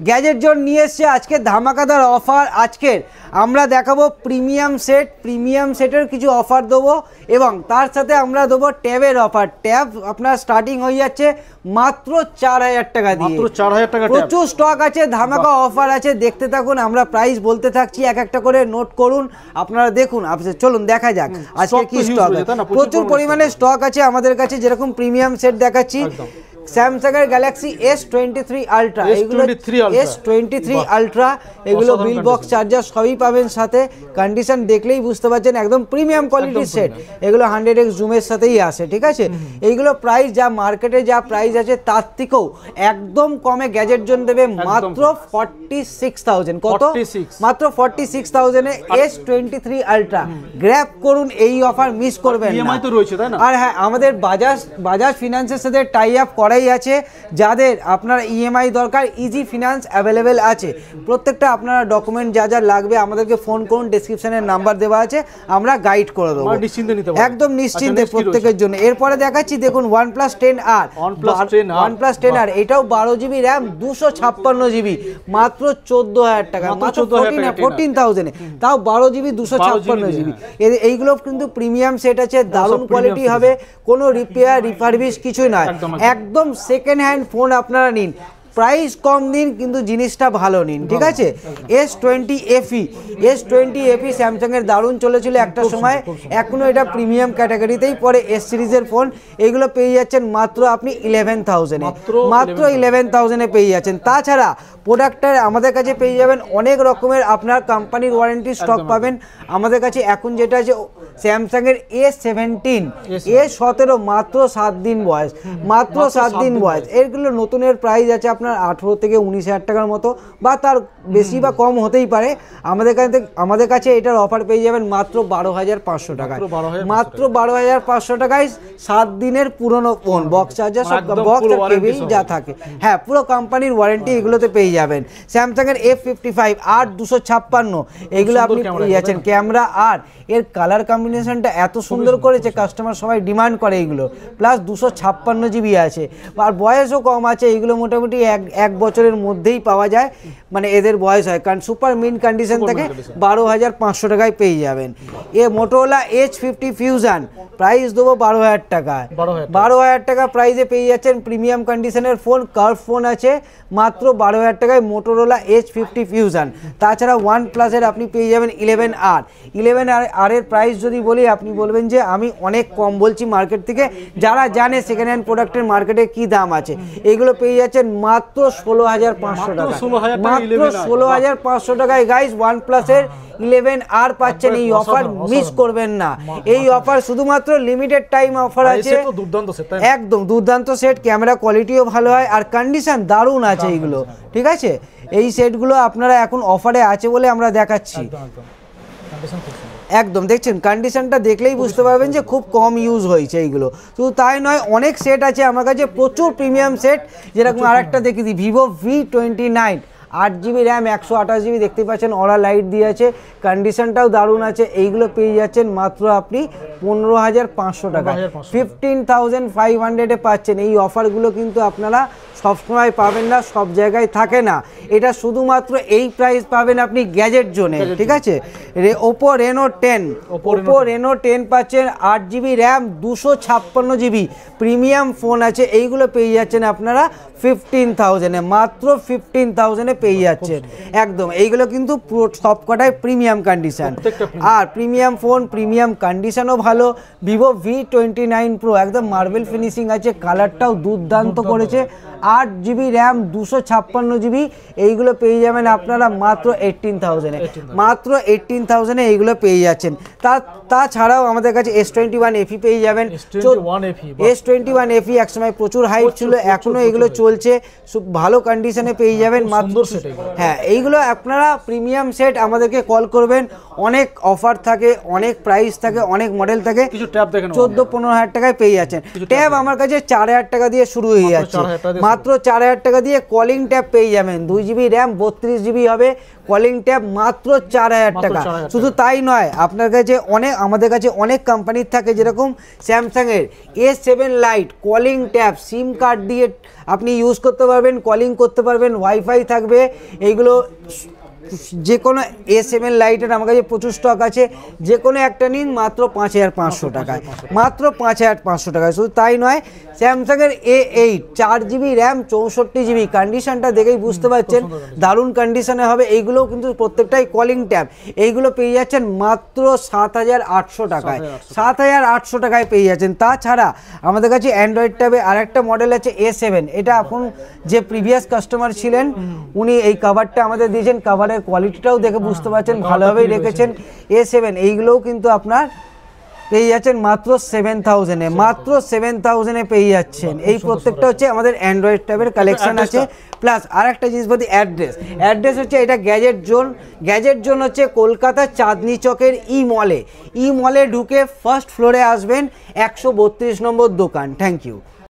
Gadget zone নিয়ে এসছে আজকে ধামাকাদার অফার। আজকের আমরা দেখাবো প্রিমিয়াম সেটের কিছু অফার দেবো এবং তার সাথে আমরা দেবো ট্যাবের অফার। ট্যাব আপনার স্টার্টিং হয়ে যাচ্ছে মাত্র 4000 টাকা দিয়ে। প্রচুর স্টক আছে, ধামাকা অফার আছে, দেখতে থাকুন। আমরা প্রাইস বলতে থাকছি, এক একটা করে নোট করুন, আপনারা দেখুন। চলুন দেখা যাক আজকে কি স্টক। প্রচুর পরিমাণে স্টক আছে আমাদের কাছে। যেরকম প্রিমিয়াম সেট দেখাচ্ছি, স্যামসাং এর গ্যালাক্সি S23 আলট্রা, এগুলো S23 আলট্রা, এগুলো বিল বক্স চার্জার সবই পাবেন সাথে। কন্ডিশন দেখলেই বুঝতে পারছেন একদম প্রিমিয়াম কোয়ালিটির সেট। এগুলো 100x জুমের সাথেই আসে, ঠিক আছে। এইগুলো প্রাইস যা মার্কেটে যা প্রাইস আছে তার থেকেও একদম কমে গ্যাজেট জোন দেবে মাত্র 46000। কত? মাত্র 46000 এ S23 আলট্রা। গ্র্যাব করুন, এই অফার মিস করবেন না। আর হ্যাঁ, আমাদের বাজাজ ফিনান্সের সাথে টাই আপ করাই আছে। যাদের আপনার ইএমআই দরকার, ইজি ফিনান্স অ্যাভেলেবেল আছে। প্রত্যেকটা আপনারা ডকুমেন্ট যা যা লাগবে আমাদেরকে ফোন করুন, ডেসক্রিপশনের নাম্বার দেওয়া আছে, আমরা গাইড করে দেবো একদম নিশ্চিন্তে প্রত্যেকের জন্য। এরপরে দেখাচ্ছি, দেখুন OnePlus 10R, OnePlus 10R, এটাও 12GB র্যাম, 256GB, মাত্র 14000 টাকা, মাত্র 14000, তাও 12GB 256GB। এইগুলো কিন্তু প্রিমিয়াম সেট আছে, দারুণ কোয়ালিটি হবে, কোনো রিপেয়ার রিফারবিশ কিছুই নয়, একদম সেকেন্ড হ্যান্ড ফোন আপনারা নিন, প্রাইস কম দিন কিন্তু জিনিসটা ভালো নিন, ঠিক আছে। S20 FE স্যামসাং এর দারুণ চলেছিল একটা সময়, এখনো এটা প্রিমিয়াম ক্যাটাগরিতেই পরে। S সিরিজের ফোন এইগুলো পেয়ে যাচ্ছেন মাত্র আপনি 11000 এ, মাত্র 11000 এ পেয়ে যাচ্ছেন। তাছাড়া প্রোডাক্টের আমাদের কাছে পেয়ে যাবেন অনেক রকমের আপনার কোম্পানির ওয়ারেন্টি স্টক পাবেন আমাদের কাছে। এখন যেটা আছে স্যামসাং এর A17, A17, মাত্র 7 দিন বয়স, মাত্র 7 দিন বয়স। এগুলো নতুনের প্রাইস আছে আপনার 18 থেকে 19000 টাকার মতো, বা তার বেশি বা কম হতেই পারে। আমাদের কাছে এটার অফার পেয়ে যাবেন মাত্র 12500 টাকায়, মাত্র 12500 টাকায় 7 দিনের পুরনো ফোন, বক্স চার্জার সব, বক্স আর কেবিল যা থাকে, হ্যাঁ পুরো কোম্পানির ওয়ারেন্টি এগুলোতে পেয়ে যাবেন। স্যামসাং এর F55 8 256, এগুলো আপনি পেয়ে যাচ্ছেন। ক্যামেরা আর এর কালার কম্বিনেশনটা এত সুন্দর করেছে, কাস্টমার সবাই ডিমান্ড করে এইগুলো। প্লাস 256GB আছে, আর বয়সও কম আছে। এইগুলো মোটামুটি এক বছরের মধ্যেই পাওয়া যায়, মানে এদের বয়স হয়, কারণ সুপার মিন্ট কন্ডিশন থেকে 12500 টাকায় পেয়ে যাবেন। মোটোরোলা H50 ফিউশন, প্রাইস দেবো 12000 টাকায়, 12000 টাকা প্রাইসে পেয়ে যাচ্ছেন প্রিমিয়াম কন্ডিশনের ফোন, কার্ভ ফোন আছে, মাত্র 12000 টাকায় মোটোরোলা H50 ফিউশন। তাছাড়া OnePlus এর আপনি পেয়ে যাবেন 11R এর প্রাইস যদি বলি আপনি বলবেন যে আমি অনেক কম বলছি মার্কেট থেকে। যারা জানে সেকেন্ড হ্যান্ড প্রোডাক্টের মার্কেটে কি দাম আছে, এগুলো পেয়ে যাচ্ছেন মাত্র 16500 টাকা, মাত্র 16500 টাকায় গাইস OnePlus এর 11R পাচ্ছেন। এই অফার মিস করবেন না, এই অফার শুধুমাত্র লিমিটেড টাইম অফার আছে। একদম দুর্দান্ত সেট, ক্যামেরা কোয়ালিটিও ভালো হয় আর কন্ডিশন দারুণ আছে এইগুলো, ঠিক আছে। এই সেটগুলো আপনারা এখন অফারে আছে বলে আমরা দেখাচ্ছি। একদম দেখছেন কন্ডিশনটা দেখলেই বুঝতে পারবেন যে খুব কম ইউজ হয়েছে এইগুলো। শুধু তাই নয়, অনেক সেট আছে আমার কাছে, প্রচুর প্রিমিয়াম সেট। যেরকম আরেকটা দেখে দিই, Vivo V29, 8GB RAM, 128GB, দেখতে পাচ্ছেন অরা লাইট দিয়ে আছে, কন্ডিশনটাও দারুণ আছে। এইগুলো পেয়ে যাচ্ছেন মাত্র আপনি 15500 টাকা, 15500 এ পাচ্ছেন। এই অফারগুলো কিন্তু আপনারা সবসময় পাবেন না, সব জায়গায় থাকে না, এটা শুধুমাত্র এই প্রাইস পাবেন আপনি গ্যাজেট জোনে, ঠিক আছে। Oppo Reno 10 পাচ্ছেন, 8GB RAM, 256GB, premium phone আছে। এইগুলো পেয়ে যাচ্ছেন আপনারা 15000 এ, মাত্র 15000 এ পেয়ে যাচ্ছেন একদম। এইগুলো কিন্তু সব কটাই প্রিমিয়াম কন্ডিশন, আর প্রিমিয়াম ফোন, প্রিমিয়াম কন্ডিশনও ভালো। Vivo V29 Pro একদম মার্বেল ফিনিশিং আছে, কালারটাও দুর্দান্ত করেছে, 8GB র্যাম, 256GB, এইগুলো পেয়ে যাবেন আপনারা মাত্র 18000 এ, মাত্র 18000 এ এইগুলো পেয়ে যাচ্ছেন। তাছাড়াও আমাদের কাছে S21 FE পেয়ে যাবেন। S21 FE একসময় প্রচুর হাইপ ছিল, এখনো এগুলো চলছে, ভালো কন্ডিশনে পেয়ে যাবেন মাত্র। হ্যাঁ, এইগুলো আপনারা প্রিমিয়াম সেট, আমাদেরকে কল করবেন, অনেক অফার থাকে, অনেক প্রাইস থাকে, অনেক মডেল থাকে। 14-15 হাজার টাকায় পেয়ে যাচ্ছেন। ট্যাব আমার কাছে 4000 টাকা দিয়ে শুরু হয়ে যাচ্ছে, মাত্র 4000 টাকা দিয়ে কলিং ট্যাব পেয়ে যাবেন, 2 জিবি র্যাম 32 জিবি হবে কলিং ট্যাব মাত্র 4000 টাকা। শুধু তাই নয়, আপনার কাছে আমাদের কাছে অনেক কোম্পানির থাকে, যেরকম স্যামসাংয়ের A7 লাইট কলিং ট্যাব, সিম কার্ড দিয়ে আপনি ইউজ করতে পারবেন, কলিং করতে পারবেন, ওয়াইফাই থাকবে। এইগুলো যে কোনো A7 লাইটের আমার কাছে প্রচুর স্টক আছে, যে কোনো একটা নিন মাত্র 5500 টাকায়, মাত্র 5500 টাকায়। শুধু তাই নয়, স্যামসাংয়ের A8 4 জিবি র্যাম 64 জিবি, কন্ডিশনটা দেখেই বুঝতে পারছেন দারুণ কন্ডিশনে হবে। এইগুলোও কিন্তু প্রত্যেকটাই কলিং ট্যাব, এইগুলো পেয়ে যাচ্ছেন মাত্র 7800 টাকায়, 7800 টাকায় পেয়ে যাচ্ছেন। তাছাড়া আমাদের কাছে অ্যান্ড্রয়েড ট্যাবে আরেকটা মডেল আছে A7, এটা এখন যে প্রিভিয়াস কাস্টমার ছিলেন উনি এই কভারটা আমাদের দিয়েছেন, কভারের কোয়ালিটিটাও দেখে বুঝতে পারছেন ভালোভাবেই রেখেছেন। A7 এইগুলোও কিন্তু আপনার পেয়ে যাচ্ছেন মাত্র 7000 এ, মাত্র 7000 এ পেয়ে যাচ্ছেন। এই প্রত্যেকটা হচ্ছে আমাদের অ্যান্ড্রয়েড ট্যাবের কালেকশন আছে। প্লাস আর একটা জিনিস বলতে, অ্যাড্রেস হচ্ছে এটা গ্যাজেট জোন হচ্ছে কলকাতা চাঁদনি চকের ই মলে ঢুকে ফার্স্ট ফ্লোরে আসবেন, 132 নম্বর দোকান। Thank you.